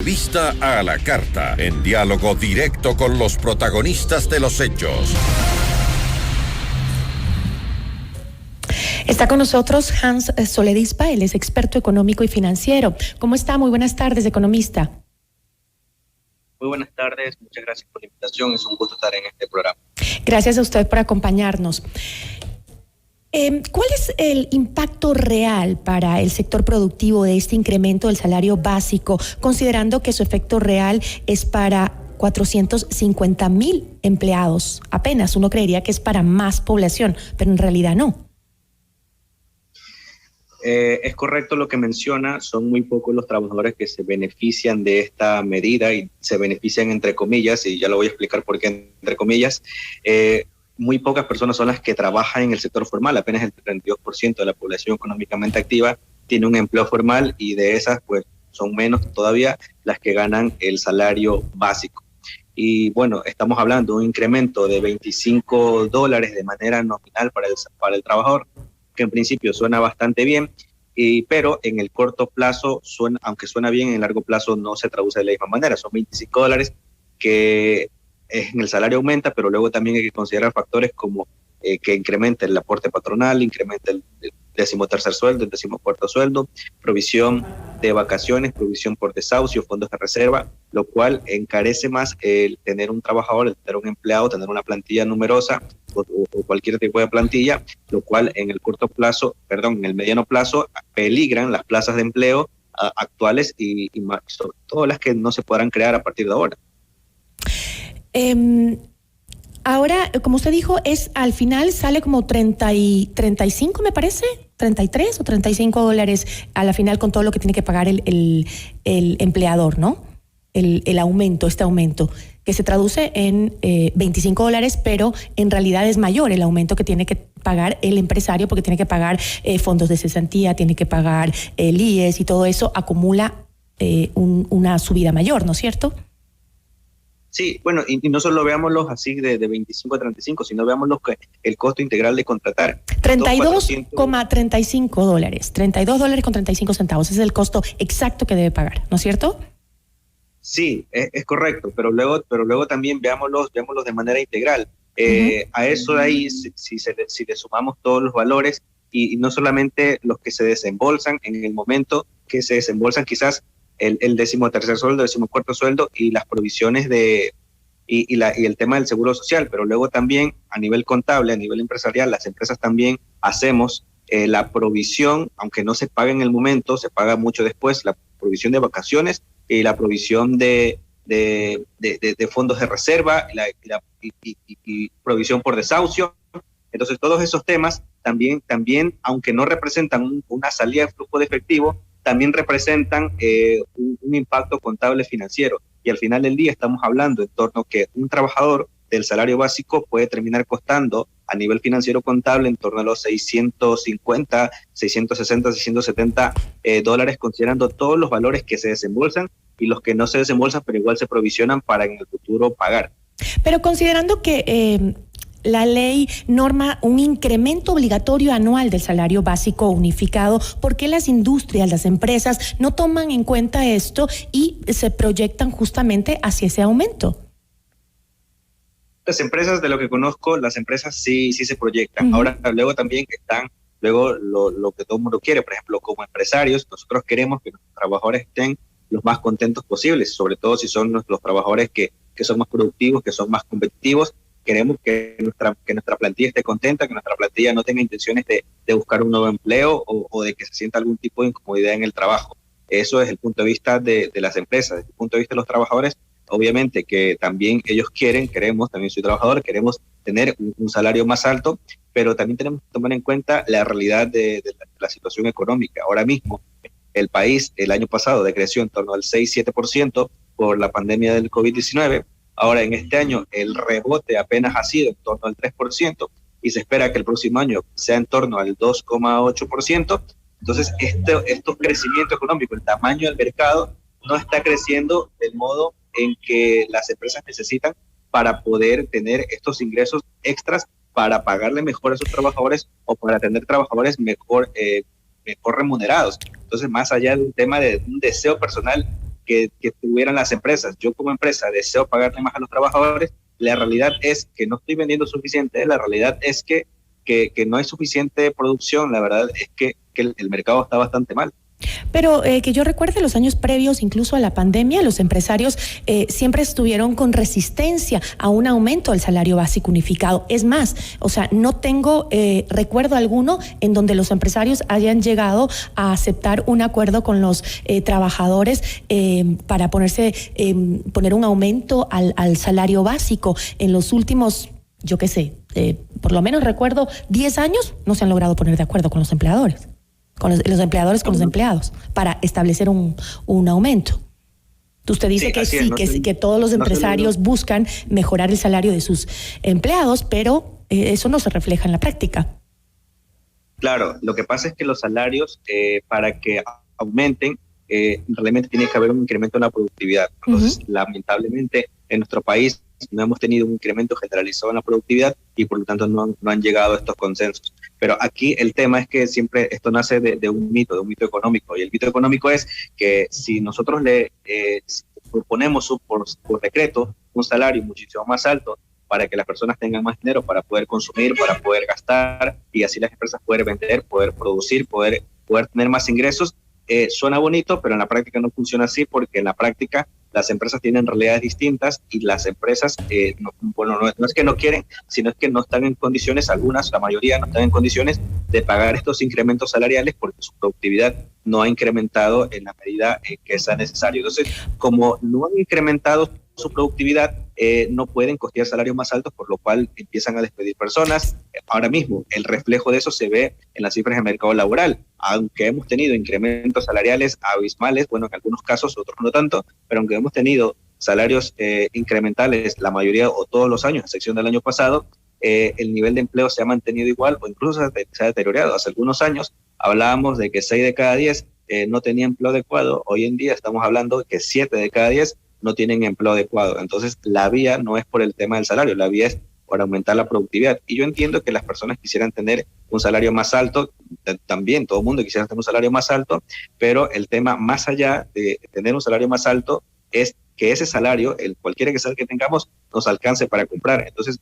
Entrevista a la carta, en diálogo directo con los protagonistas de los hechos. Está con nosotros Hans Soledispa, él es experto económico y financiero. ¿Cómo está? Muy buenas tardes, economista. Muy buenas tardes, muchas gracias por la invitación, es un gusto estar en este programa. Gracias a usted por acompañarnos. ¿Cuál es el impacto real para el sector productivo de este incremento del salario básico, considerando que su efecto real es para 450,000 empleados? Apenas uno creería que es para más población, pero en realidad no. Es correcto lo que menciona, son muy pocos los trabajadores que se benefician de esta medida y se benefician entre comillas, y ya lo voy a explicar por qué entre comillas. Muy pocas personas son las que trabajan en el sector formal, apenas el 32% de la población económicamente activa tiene un empleo formal y de esas pues son menos todavía las que ganan el salario básico. Y bueno, estamos hablando de un incremento de $25 de manera nominal para el trabajador, que en principio suena bastante bien, pero en el corto plazo, aunque suena bien, en el largo plazo no se traduce de la misma manera. Son $25 que en el salario aumenta, pero luego también hay que considerar factores como que incrementa el aporte patronal, incrementa el 13º sueldo, el 14º sueldo, provisión de vacaciones, provisión por desahucio, fondos de reserva, lo cual encarece más el tener un trabajador, el tener un empleado, tener una plantilla numerosa o cualquier tipo de plantilla, lo cual en el mediano plazo peligran las plazas de empleo actuales y sobre todo las que no se podrán crear a partir de ahora. Ahora, como usted dijo, al final sale como 35, me parece, 33 o $35 a la final con todo lo que tiene que pagar el empleador, ¿no? El aumento, este aumento, que se traduce en $25, pero en realidad es mayor el aumento que tiene que pagar el empresario porque tiene que pagar fondos de cesantía, tiene que pagar el IES y todo eso acumula una subida mayor, ¿no es cierto? Sí, bueno, y no solo veámoslos así de 25 a 35, sino veámoslos que el costo integral de contratar. $32,35, $32.35, ese es el costo exacto que debe pagar, ¿no es cierto? Sí, es correcto, pero luego también veámoslos de manera integral. A eso de ahí, si le sumamos todos los valores y no solamente los que se desembolsan en el momento que se desembolsan quizás el 13º sueldo, el 14º sueldo y las provisiones y el tema del seguro social, pero luego también a nivel contable, a nivel empresarial, las empresas también hacemos la provisión, aunque no se paga en el momento, se paga mucho después, la provisión de vacaciones y la provisión de fondos de reserva y provisión por desahucio. Entonces todos esos temas también aunque no representan una salida de flujo de efectivo, también representan un impacto contable financiero. Y al final del día estamos hablando en torno a que un trabajador del salario básico puede terminar costando a nivel financiero contable en torno a los 650, 660, 670 dólares, considerando todos los valores que se desembolsan y los que no se desembolsan, pero igual se provisionan para en el futuro pagar. Pero considerando que la ley norma un incremento obligatorio anual del salario básico unificado, ¿por qué las industrias, las empresas no toman en cuenta esto y se proyectan justamente hacia ese aumento? Las empresas, de lo que conozco, las empresas sí se proyectan. Ahora, luego también están lo que todo el mundo quiere. Por ejemplo, como empresarios, nosotros queremos que nuestros trabajadores estén los más contentos posibles, sobre todo si son los trabajadores que son más productivos, que son más competitivos. Queremos que nuestra plantilla esté contenta, que nuestra plantilla no tenga intenciones de buscar un nuevo empleo o de que se sienta algún tipo de incomodidad en el trabajo. Eso es el punto de vista de las empresas. Desde el punto de vista de los trabajadores, obviamente que también ellos queremos, también soy trabajador, queremos tener un salario más alto, pero también tenemos que tomar en cuenta la realidad de la situación económica. Ahora mismo, el país el año pasado decreció en torno al 6-7% por la pandemia del COVID-19. Ahora, en este año, el rebote apenas ha sido en torno al 3% y se espera que el próximo año sea en torno al 2,8%. Entonces, estos crecimientos económicos, el tamaño del mercado, no está creciendo del modo en que las empresas necesitan para poder tener estos ingresos extras para pagarle mejor a sus trabajadores o para tener trabajadores mejor remunerados. Entonces, más allá de un tema de un deseo personal que tuvieran las empresas. Yo como empresa deseo pagarle más a los trabajadores, la realidad es que no estoy vendiendo suficiente, la realidad es que no hay suficiente producción, la verdad es que el mercado está bastante mal. Pero que yo recuerde los años previos, incluso a la pandemia, los empresarios siempre estuvieron con resistencia a un aumento del salario básico unificado. Es más, o sea, no tengo recuerdo alguno en donde los empresarios hayan llegado a aceptar un acuerdo con los trabajadores para poner un aumento al salario básico. En los últimos, yo qué sé, por lo menos recuerdo 10 años, no se han logrado poner de acuerdo con los empleadores. Con los empleadores con los empleados para establecer un aumento. Usted dice que todos los empresarios buscan mejorar el salario de sus empleados, pero eso no se refleja en la práctica. Claro, lo que pasa es que los salarios, para que aumenten, realmente tiene que haber un incremento en la productividad. Entonces, lamentablemente, en nuestro país no hemos tenido un incremento generalizado en la productividad y por lo tanto no han llegado a estos consensos. Pero aquí el tema es que siempre esto nace de un mito económico, y el mito económico es que si nosotros le proponemos por decreto un salario muchísimo más alto para que las personas tengan más dinero para poder consumir, para poder gastar, y así las empresas poder vender, poder producir, poder tener más ingresos, suena bonito, pero en la práctica no funciona así, porque en la práctica las empresas tienen realidades distintas y las empresas, no es que no quieren, sino es que no están en condiciones, algunas, la mayoría no están en condiciones de pagar estos incrementos salariales porque su productividad no ha incrementado en la medida que sea necesario. Entonces, como no han incrementado su productividad, no pueden costear salarios más altos, por lo cual empiezan a despedir personas. Ahora mismo, el reflejo de eso se ve en las cifras del mercado laboral. Aunque hemos tenido incrementos salariales abismales, bueno, en algunos casos, otros no tanto, pero aunque hemos tenido salarios incrementales la mayoría o todos los años, a excepción del año pasado, el nivel de empleo se ha mantenido igual o incluso se ha deteriorado. Hace algunos años hablábamos de que 6 de cada 10 no tenía empleo adecuado. Hoy en día estamos hablando de que 7 de cada 10 no tienen empleo adecuado. Entonces, la vía no es por el tema del salario, la vía es por aumentar la productividad. Y yo entiendo que las personas quisieran tener un salario más alto, también todo el mundo quisiera tener un salario más alto, pero el tema más allá de tener un salario más alto es que ese salario, cualquiera que sea el que tengamos, nos alcance para comprar. Entonces,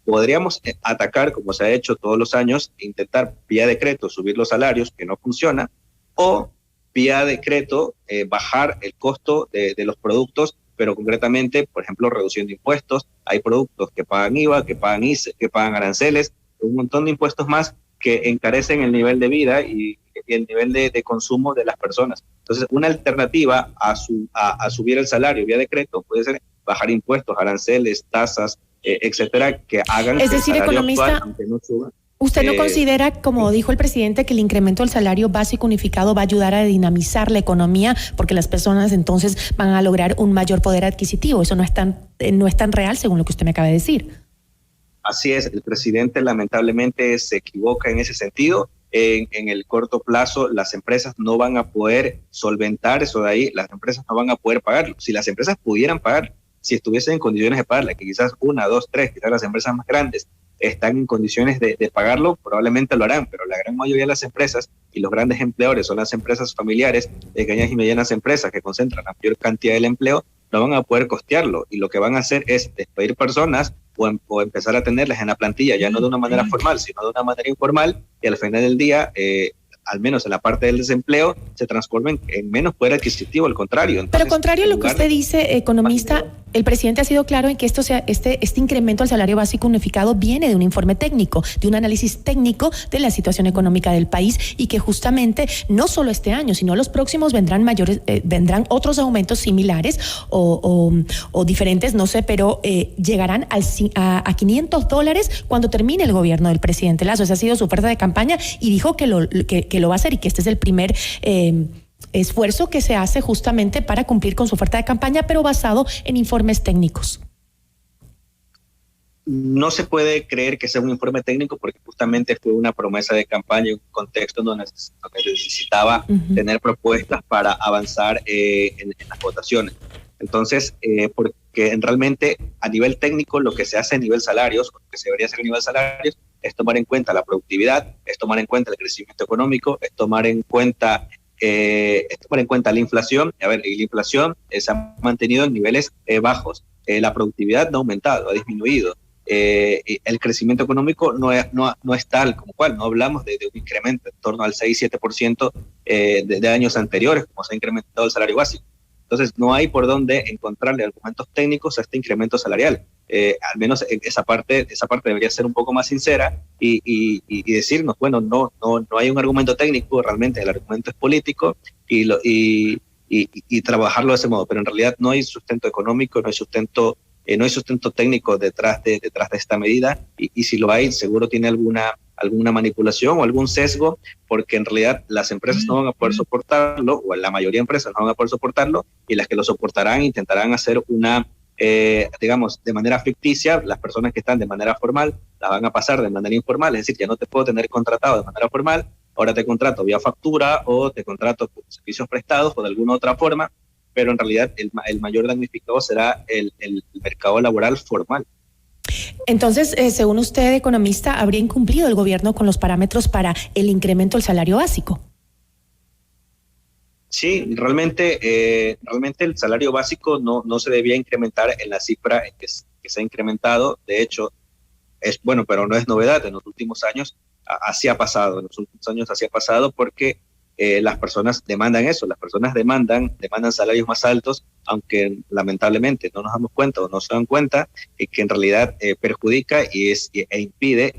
podríamos atacar, como se ha hecho todos los años, intentar vía decreto subir los salarios, que no funciona, o vía decreto bajar el costo de los productos, pero concretamente, por ejemplo, reduciendo impuestos. Hay productos que pagan IVA, que pagan ICE, que pagan aranceles, un montón de impuestos más que encarecen el nivel de vida y el nivel de consumo de las personas. Entonces, una alternativa a subir el salario vía decreto puede ser bajar impuestos, aranceles, tasas, etcétera, que hagan es decir, que el salario economista, actual, aunque no suba. ¿Usted no considera, como dijo el presidente, que el incremento del salario básico unificado va a ayudar a dinamizar la economía porque las personas entonces van a lograr un mayor poder adquisitivo? Eso no es tan real según lo que usted me acaba de decir. Así es, el presidente lamentablemente se equivoca en ese sentido. En el corto plazo las empresas no van a poder solventar eso de ahí, las empresas no van a poder pagarlo. Si las empresas pudieran pagar, si estuviesen en condiciones de pagarla, que quizás 1, 2, 3, quizás las empresas más grandes están en condiciones de pagarlo, probablemente lo harán, pero la gran mayoría de las empresas y los grandes empleadores son las empresas familiares, pequeñas y medianas empresas que concentran la mayor cantidad del empleo, no van a poder costearlo y lo que van a hacer es despedir personas o empezar a tenerlas en la plantilla, ya no de una manera formal, sino de una manera informal, y al final del día, al menos en la parte del desempleo, se transformen en menos poder adquisitivo, al contrario. Entonces, pero contrario a lo que usted dice, economista, el presidente ha sido claro en que este incremento al salario básico unificado viene de un informe técnico, de un análisis técnico de la situación económica del país, y que justamente no solo este año, sino los próximos vendrán vendrán otros aumentos similares o diferentes, no sé, pero llegarán a $500 cuando termine el gobierno del presidente Lasso. Esa ha sido su oferta de campaña y dijo que lo va a hacer y que este es el primer esfuerzo que se hace justamente para cumplir con su oferta de campaña, pero basado en informes técnicos. No se puede creer que sea un informe técnico porque justamente fue una promesa de campaña en un contexto donde necesitaba tener propuestas para avanzar en las votaciones. Entonces, porque realmente a nivel técnico lo que se hace a nivel salarios, lo que se debería hacer a nivel salarios, es tomar en cuenta la productividad, es tomar en cuenta el crecimiento económico, es tomar en cuenta tomar en cuenta la inflación. A ver, y la inflación se ha mantenido en niveles bajos. La productividad no ha aumentado, ha disminuido. El crecimiento económico no es tal como cual. No hablamos de un incremento en torno al 6-7% de años anteriores, como se ha incrementado el salario básico. Entonces, no hay por dónde encontrarle argumentos técnicos a este incremento salarial. Al menos esa parte debería ser un poco más sincera y decirnos, bueno, no hay un argumento técnico, realmente el argumento es político y trabajarlo de ese modo. Pero en realidad no hay sustento económico, no hay sustento técnico detrás de esta medida y si lo hay, seguro tiene alguna manipulación o algún sesgo, porque en realidad las empresas no van a poder soportarlo, o la mayoría de empresas no van a poder soportarlo, y las que lo soportarán intentarán hacer digamos, de manera ficticia. Las personas que están de manera formal la van a pasar de manera informal, es decir, ya no te puedo tener contratado de manera formal, ahora te contrato vía factura o te contrato por servicios prestados o de alguna otra forma, pero en realidad el mayor damnificado será el mercado laboral formal. Entonces, según usted, economista, ¿habría incumplido el gobierno con los parámetros para el incremento del salario básico? Sí, realmente el salario básico no se debía incrementar en la cifra en que se ha incrementado. De hecho, es bueno, pero no es novedad. En los últimos años así ha pasado. En los últimos años así ha pasado porque las personas demandan eso. Las personas demandan salarios más altos, aunque lamentablemente no nos damos cuenta o no se dan cuenta que en realidad perjudica e impide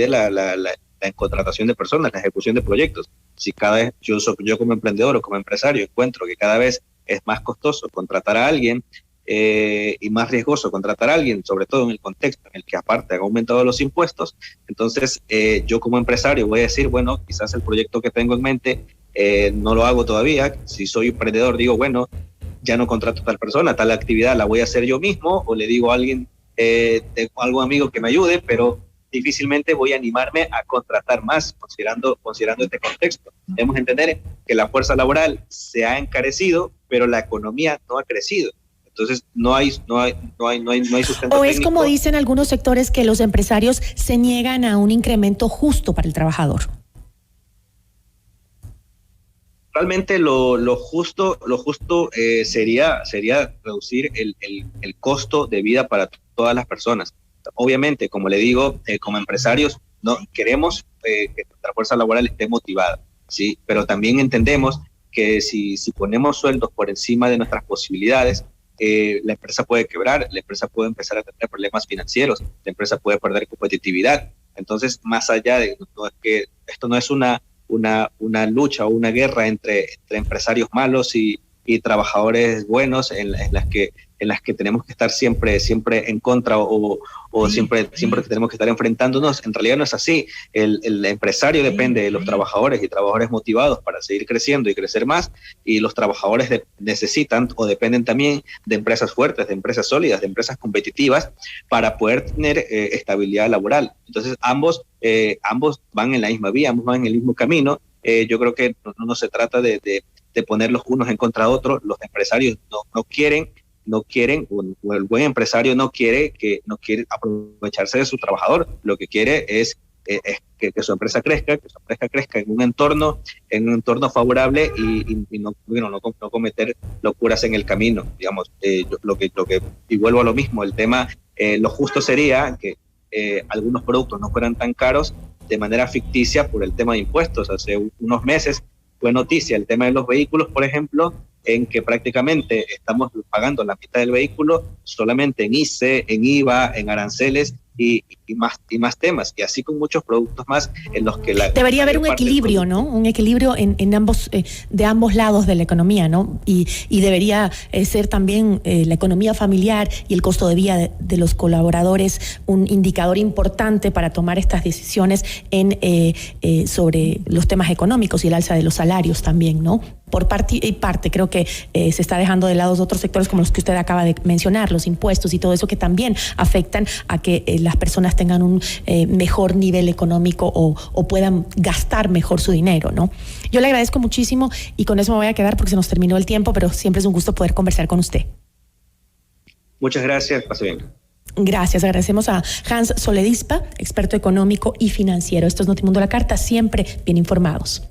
la contratación de personas, la ejecución de proyectos. Si cada vez yo como emprendedor o como empresario encuentro que cada vez es más costoso contratar a alguien y más riesgoso contratar a alguien, sobre todo en el contexto en el que aparte han aumentado los impuestos, entonces yo como empresario voy a decir, bueno, quizás el proyecto que tengo en mente no lo hago todavía. Si soy emprendedor digo, bueno, ya no contrato a tal persona, tal actividad la voy a hacer yo mismo, o le digo a alguien, tengo algún amigo que me ayude, pero difícilmente voy a animarme a contratar más considerando este contexto. Debemos entender que la fuerza laboral se ha encarecido, pero la economía no ha crecido. Entonces no hay sustento ¿O técnico. es como dicen algunos sectores que los empresarios se niegan a un incremento justo para el trabajador? Realmente lo justo sería reducir el costo de vida para todas las personas. Obviamente, como le digo, como empresarios no queremos que nuestra fuerza laboral esté motivada, ¿sí? Pero también entendemos que si ponemos sueldos por encima de nuestras posibilidades, la empresa puede quebrar, la empresa puede empezar a tener problemas financieros, la empresa puede perder competitividad. Entonces, más allá de que esto no es una lucha o una guerra entre empresarios malos y trabajadores buenos en las que tenemos que estar siempre en contra o siempre que tenemos que estar enfrentándonos. En realidad no es así. El empresario depende de los trabajadores y trabajadores motivados para seguir creciendo y crecer más, y los trabajadores necesitan o dependen también de empresas fuertes, de empresas sólidas, de empresas competitivas para poder tener estabilidad laboral. Entonces ambos van en la misma vía, ambos van en el mismo camino. Yo creo que no se trata de poner los unos en contra de otros. Los empresarios no quieren, o el buen empresario no quiere aprovecharse de su trabajador. Lo que quiere es que su empresa crezca, en un entorno favorable y no cometer locuras en el camino. Digamos, y vuelvo a lo mismo, el tema, lo justo sería que algunos productos no fueran tan caros de manera ficticia por el tema de impuestos. Hace unos meses fue noticia el tema de los vehículos, por ejemplo, en que prácticamente estamos pagando la mitad del vehículo solamente en ICE, en IVA, en aranceles y más temas, y así con muchos productos más en los que debería haber un equilibrio, ¿no? Un equilibrio en ambos, de ambos lados de la economía, ¿no? Y debería ser también la economía familiar y el costo de vida de los colaboradores un indicador importante para tomar estas decisiones sobre los temas económicos y el alza de los salarios también, ¿no? Por parte y parte, creo que se está dejando de lado otros sectores como los que usted acaba de mencionar, los impuestos y todo eso, que también afectan a que las personas tengan un mejor nivel económico o puedan gastar mejor su dinero, ¿no? Yo le agradezco muchísimo y con eso me voy a quedar porque se nos terminó el tiempo, pero siempre es un gusto poder conversar con usted. Muchas gracias, pase bien. Gracias, agradecemos a Hans Soledispa, experto económico y financiero. Esto es Notimundo La Carta, siempre bien informados.